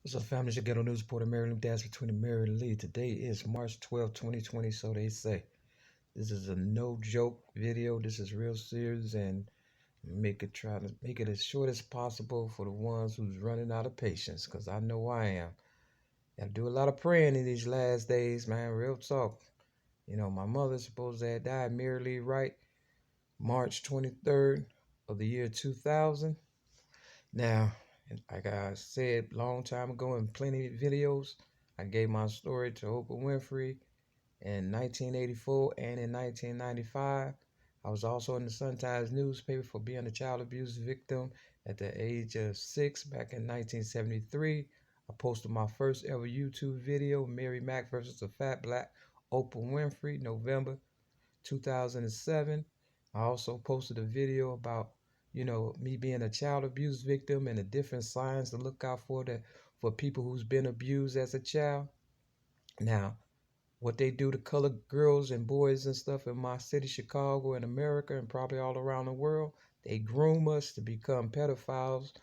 What's up, family? It's your ghetto news reporter, Mary-L Dance between the Mary and Lee. Today is March 12th, 2020, so they say. This is a no joke video. This is real serious and try to make it as short as possible for the ones who's running out of patience, because I know I am. Gotta do a lot of praying in these last days, man. Real talk. My mother supposed to have died, Mary-L Wright, March 23rd of the year 2000. Now, like I said long time ago in plenty of videos, I gave my story to Oprah Winfrey in 1984 and in 1995. I was also in the Sun-Times newspaper for being a child abuse victim at the age of 6 back in 1973. I posted my first ever YouTube video, Mary Mack versus the Fat Black Oprah Winfrey, November 2007. I also posted a video about, me being a child abuse victim and the different signs to look out for that for people who's been abused as a child. Now, what they do to colored girls and boys and stuff in my city, Chicago, and America, and probably all around the world, they groom us to become pedophiles,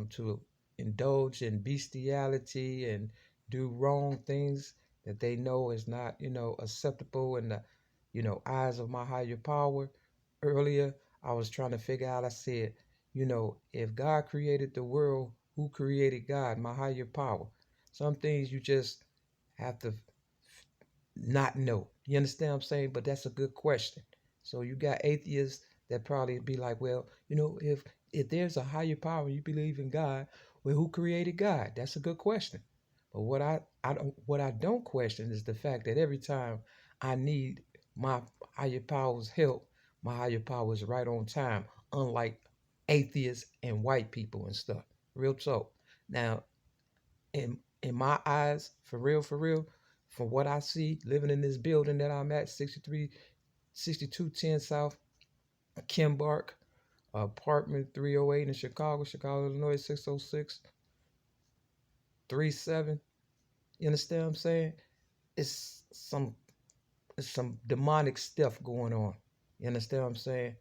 to indulge in bestiality and do wrong things that they know is not, acceptable in the, eyes of my higher power. Earlier, I was trying to figure out, I said, if God created the world, who created God, my higher power? Some things you just have to not know. You understand what I'm saying? But that's a good question. So you got atheists that probably be like, well, if there's a higher power, you believe in God, well, who created God? That's a good question. But what I don't question is the fact that every time I need my higher power's help, my higher power is right on time, unlike atheists and white people and stuff. Real talk. Now, in my eyes, for real, from what I see, living in this building that I'm at, 6210 South Kimbark, apartment 308 in Chicago, Illinois, 60637. You understand what I'm saying? It's some it's some demonic stuff going on. You understand what I'm saying?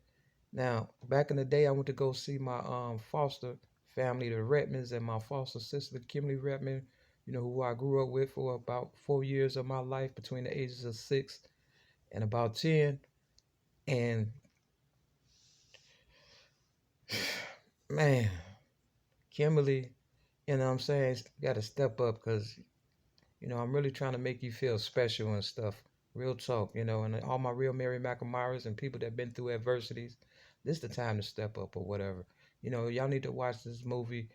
Now, back in the day, I went to go see my foster family, the Redmonds, and my foster sister, Kimberly Redmond, who I grew up with for about 4 years of my life between the ages of 6 and about 10. And man, Kimberly, you know what I'm saying, got to step up because, I'm really trying to make you feel special and stuff. Real talk, and all my real Mary McAmyras and people that been through adversities, this is the time to step up or whatever. Y'all need to watch this movie,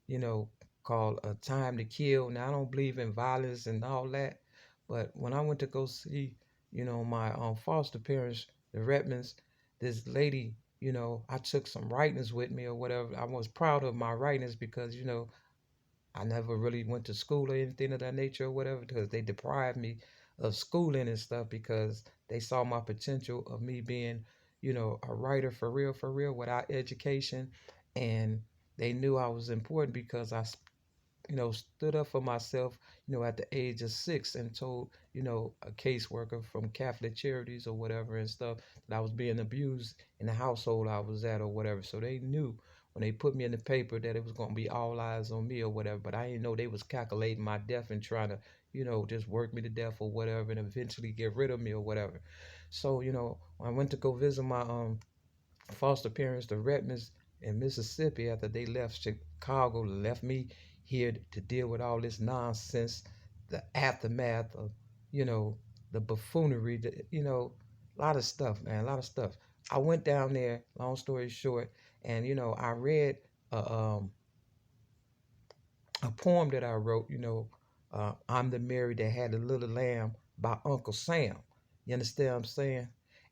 you know, called A Time to Kill. Now, I don't believe in violence and all that, but when I went to go see, my foster parents, the Redmonds, this lady, I took some writings with me or whatever. I was proud of my writings because, I never really went to school or anything of that nature or whatever because they deprived me of schooling and stuff because they saw my potential of me being, a writer for real, without education. And they knew I was important because stood up for myself, at the age of 6 and told, a caseworker from Catholic Charities or whatever and stuff that I was being abused in the household I was at or whatever. So they knew when they put me in the paper that it was going to be all eyes on me or whatever. But I didn't know they was calculating my death and trying to, just work me to death or whatever and eventually get rid of me or whatever. So, when I went to go visit my foster parents, the Redmonds in Mississippi, after they left Chicago, left me here to deal with all this nonsense, the aftermath of, you know, the buffoonery, a lot of stuff, man, a lot of stuff. I went down there, long story short, and, I read a, um, a poem that I wrote, I'm the Mary that had a little lamb by Uncle Sam. You understand what I'm saying?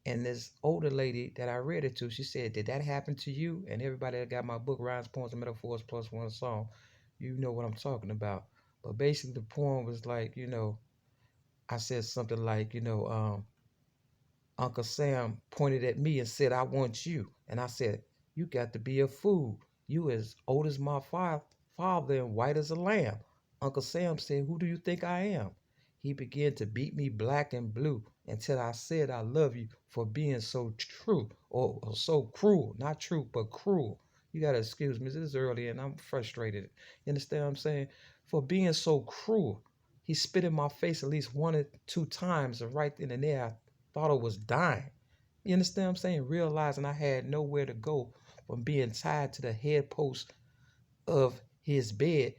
And this older lady that I read it to, she said, did that happen to you? And everybody that got my book, Rhymes, Poems, and Metaphors Plus One Song, you know what I'm talking about. But basically, the poem was like, I said something like, Uncle Sam pointed at me and said, I want you. And I said, you got to be a fool. You as old as my father and white as a lamb. Uncle Sam said, who do you think I am? He began to beat me black and blue until I said I love you for being so true or so cruel. Not true, but cruel. You gotta excuse me. This is early and I'm frustrated. You understand what I'm saying? For being so cruel. He spit in my face at least 1 or 2 times, and right then and there, I thought I was dying. You understand what I'm saying? Realizing I had nowhere to go from being tied to the head post of his bed,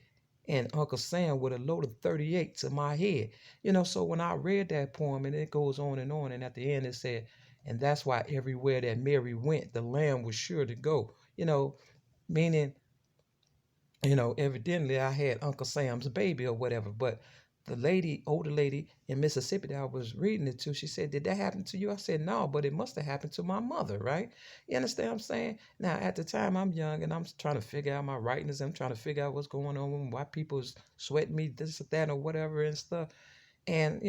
and Uncle Sam with a load of 38 to my head. So when I read that poem, and it goes on, and at the end it said, and that's why everywhere that Mary went, the lamb was sure to go. Meaning, evidently I had Uncle Sam's baby or whatever. But the lady, older lady in Mississippi that I was reading it to, she said, "Did that happen to you?" I said, "No, but it must have happened to my mother, right?" You understand what I'm saying? Now, at the time, I'm young and I'm trying to figure out my writings. I'm trying to figure out what's going on, why people is sweating me, this or that or whatever and stuff. And,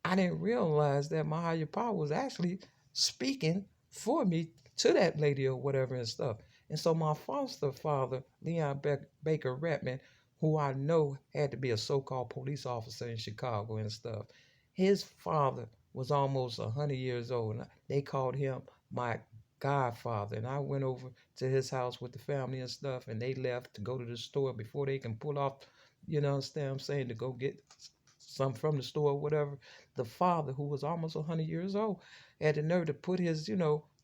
I didn't realize that my higher power was actually speaking for me to that lady or whatever and stuff. And so my foster father, Leon Baker Redman, who I know had to be a so-called police officer in Chicago and stuff, his father was almost 100 years old. And they called him my godfather. And I went over to his house with the family and stuff, and they left to go to the store before they can pull off, understand what I'm saying, to go get some from the store or whatever. The father, who was almost 100 years old, had the nerve to put his,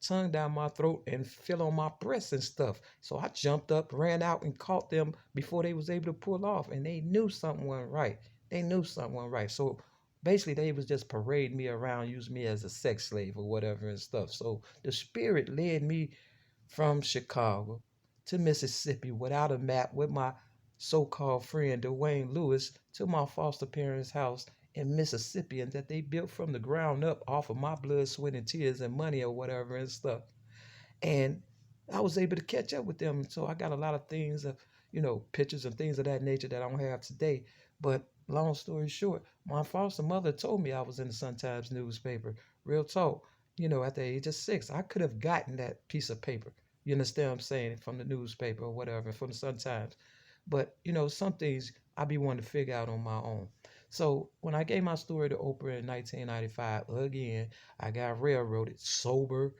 tongue down my throat and feel on my breasts and stuff. So I jumped up, ran out, and caught them before they was able to pull off. And they knew something wasn't right. They knew something wasn't right. So basically, they was just parading me around, using me as a sex slave or whatever and stuff. So the spirit led me from Chicago to Mississippi without a map, with my so-called friend Dwayne Lewis, to my foster parents' house in Mississippi, and that they built from the ground up off of my blood, sweat, and tears and money or whatever and stuff. And I was able to catch up with them. So I got a lot of things of, pictures and things of that nature that I don't have today. But long story short, my foster mother told me I was in the Sun-Times newspaper. Real talk. At the age of 6, I could have gotten that piece of paper. You understand what I'm saying? From the newspaper or whatever, from the Sun-Times. But, some things I be wanting to figure out on my own. So when I gave my story to Oprah in 1995, again, I got railroaded, sober,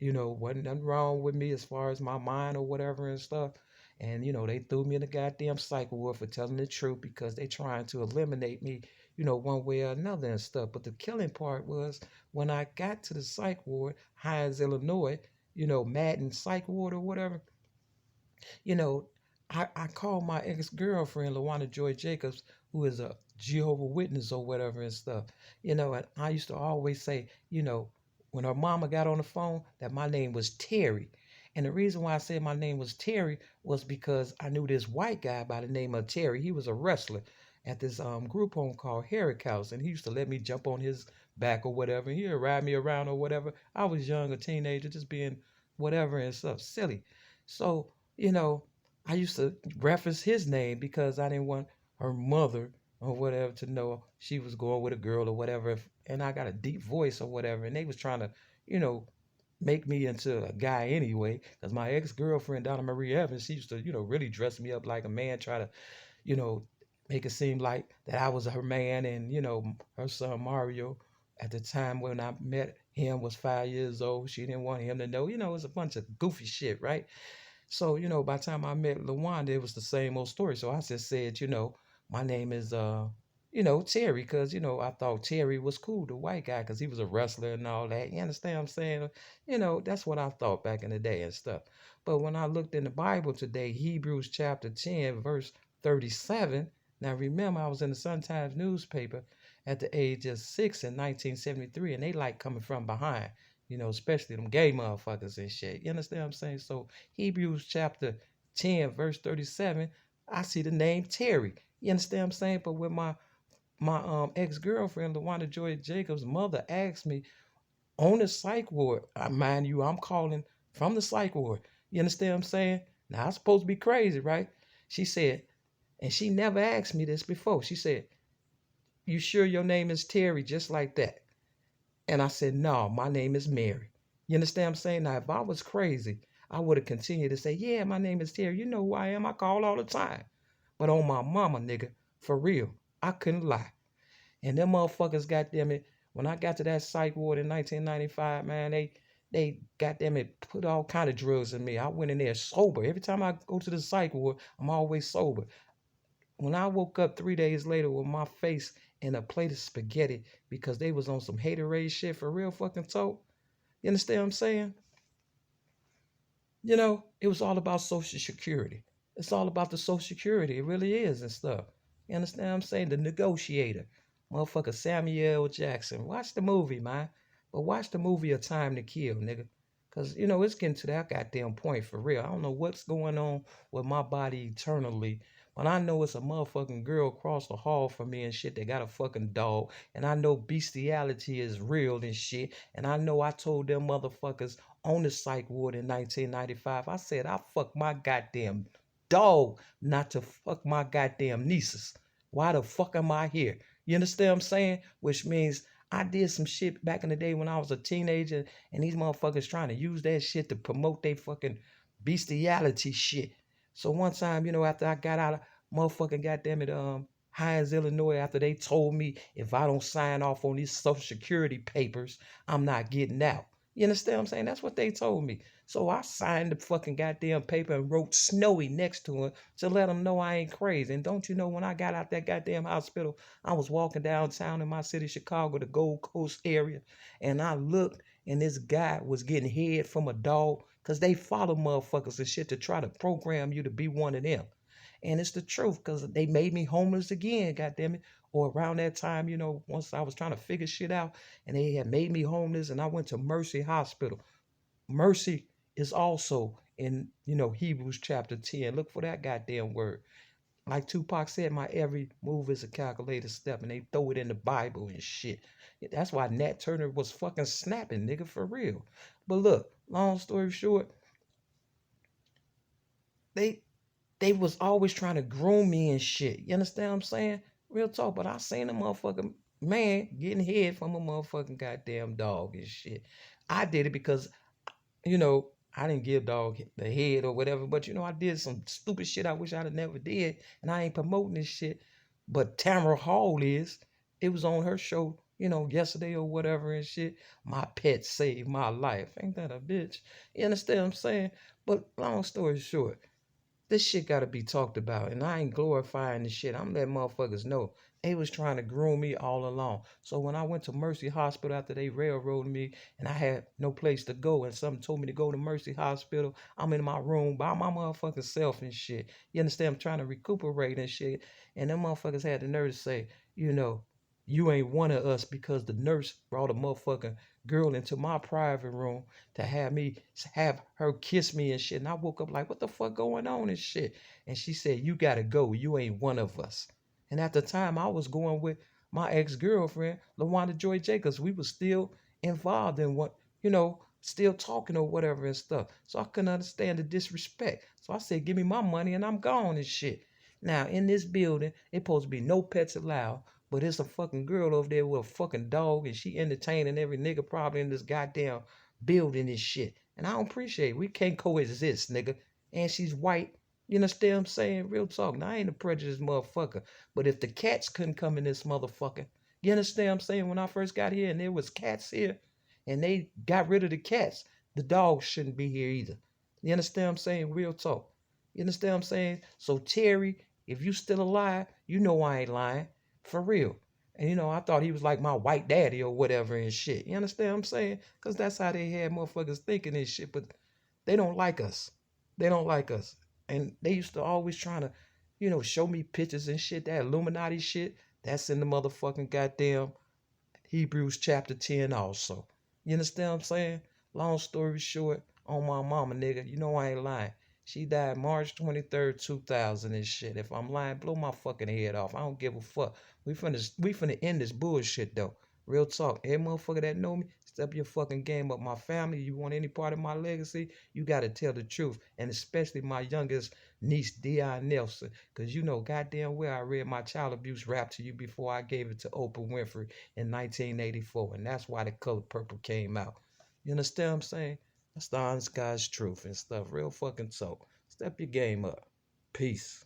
wasn't nothing wrong with me as far as my mind or whatever and stuff. And, they threw me in the goddamn psych ward for telling the truth, because they trying to eliminate me, one way or another and stuff. But the killing part was when I got to the psych ward, Hines, Illinois, Madden psych ward or whatever, you know, I called my ex-girlfriend, LaWanda Joy Jacobs, who is a Jehovah Witness or whatever and stuff. And I used to always say, when her mama got on the phone, that my name was Terry. And the reason why I said my name was Terry was because I knew this white guy by the name of Terry. He was a wrestler at this group home called Herrick House, and he used to let me jump on his back or whatever. He'd ride me around or whatever. I was young, a teenager, just being whatever and stuff, silly. So, you know, I used to reference his name because I didn't want her mother or whatever to know she was going with a girl or whatever. And I got a deep voice or whatever, and they was trying to, you know, make me into a guy anyway. Because my ex-girlfriend, Donna Marie Evans, she used to, really dress me up like a man, try to, you know, make it seem like that I was her man. And, her son Mario, at the time when I met him, was 5 years old. She didn't want him to know. It was a bunch of goofy shit, right? So, by the time I met LaWanda, it was the same old story. So I just said, my name is, Terry, because, I thought Terry was cool, the white guy, because he was a wrestler and all that. You understand what I'm saying? That's what I thought back in the day and stuff. But when I looked in the Bible today, Hebrews chapter 10, verse 37, now remember, I was in the Sun-Times newspaper at the age of 6 in 1973, and they like coming from behind, especially them gay motherfuckers and shit. You understand what I'm saying? So Hebrews chapter 10, verse 37, I see the name Terry. You understand what I'm saying? But when my ex-girlfriend, LaWanda Joy Jacobs' mother asked me on the psych ward, mind you, I'm calling from the psych ward. You understand what I'm saying? Now, I'm supposed to be crazy, right? She said, and she never asked me this before. She said, "You sure your name is Terry?" Just like that. And I said, "No, my name is Mary." You understand what I'm saying? Now, if I was crazy, I would have continued to say, "Yeah, my name is Terry. You know who I am. I call all the time." But on my mama, nigga, for real, I couldn't lie. And them motherfuckers, goddamn it, when I got to that psych ward in 1995, man, They goddamn it put all kind of drugs in me. I went in there sober. Every time I go to the psych ward, I'm always sober. When I woke up 3 days later with my face in a plate of spaghetti because they was on some haterade shit for real fucking talk. You understand what I'm saying? It was all about Social Security. It's all about the Social Security. It really is and stuff. You understand what I'm saying? The Negotiator. Motherfucker Samuel L. Jackson. Watch the movie, man. But watch the movie A Time to Kill, nigga. Because, it's getting to that goddamn point for real. I don't know what's going on with my body eternally. But I know it's a motherfucking girl across the hall from me and shit that got a fucking dog. And I know bestiality is real and shit. And I know I told them motherfuckers on the psych ward in 1995. I said I fuck my goddamn dog not to fuck my goddamn nieces. Why the fuck am I here? You understand what I'm saying? Which means I did some shit back in the day when I was a teenager, and these motherfuckers trying to use that shit to promote their fucking bestiality shit. So one time, after I got out of motherfucking goddamn it, Hines, Illinois, after they told me if I don't sign off on these Social Security papers, I'm not getting out. You understand what I'm saying? That's what they told me. So I signed the fucking goddamn paper and wrote Snowy next to it to let them know I ain't crazy. And don't you know, when I got out that goddamn hospital, I was walking downtown in my city, Chicago, the Gold Coast area, and I looked, and this guy was getting head from a dog because they follow motherfuckers and shit to try to program you to be one of them. And it's the truth because they made me homeless again, goddamn it. Or around that time, once I was trying to figure shit out, and they had made me homeless, and I went to Mercy Hospital. Mercy is also in, Hebrews chapter 10. Look for that goddamn word. Like Tupac said, my every move is a calculated step, and they throw it in the Bible and shit. That's why Nat Turner was fucking snapping, nigga, for real. But look, long story short, they they was always trying to groom me and shit. You understand what I'm saying? Real talk. But I seen a motherfucking man getting head from a motherfucking goddamn dog and shit. I did it because, I didn't give dog the head or whatever, but I did some stupid shit I wish I'd have never did, and I ain't promoting this shit. But Tamara Hall is. It was on her show, yesterday or whatever and shit. My pet saved my life. Ain't that a bitch? You understand what I'm saying? But long story short, this shit gotta be talked about. And I ain't glorifying the shit. I'm letting motherfuckers know. They was trying to groom me all along. So when I went to Mercy Hospital after they railroaded me and I had no place to go and something told me to go to Mercy Hospital, I'm in my room by my motherfucking self and shit. You understand? I'm trying to recuperate and shit. And them motherfuckers had the nerve to say, you ain't one of us because the nurse brought a motherfucking girl into my private room to have her kiss me and shit. And I woke up like, what the fuck going on and shit? And she said, you gotta go. You ain't one of us. And at the time I was going with my ex-girlfriend, LaWanda Joy Jacobs. We was still involved in what, still talking or whatever and stuff. So I couldn't understand the disrespect. So I said, give me my money and I'm gone and shit. Now in this building, it supposed to be no pets allowed. But there's a fucking girl over there with a fucking dog, and she entertaining every nigga probably in this goddamn building and shit. And I don't appreciate it. We can't coexist, nigga. And she's white. You understand what I'm saying? Real talk. Now, I ain't a prejudiced motherfucker. But if the cats couldn't come in this motherfucker, you understand what I'm saying? When I first got here and there was cats here, and they got rid of the cats, the dogs shouldn't be here either. You understand what I'm saying? Real talk. You understand what I'm saying? So, Terry, if you still alive, you know I ain't lying. For real. And I thought he was like my white daddy or whatever and shit. You understand what I'm saying? Because that's how they had motherfuckers thinking and shit. But they don't like us. They don't like us. And they used to always trying to, show me pictures and shit. That Illuminati shit, that's in the motherfucking goddamn Hebrews chapter 10 also. You understand what I'm saying? Long story short, on my mama, nigga, you know I ain't lying. She died March 23rd, 2000 and shit. If I'm lying, blow my fucking head off. I don't give a fuck. We finna end this bullshit though. Real talk. Every motherfucker that know me, step your fucking game up. My family, you want any part of my legacy, you gotta tell the truth. And especially my youngest niece, Dion Nelson. Cause you know goddamn well I read my child abuse rap to you before I gave it to Oprah Winfrey in 1984. And that's why the color purple came out. You understand what I'm saying? That's the honest God's truth and stuff. Real fucking talk. Step your game up. Peace.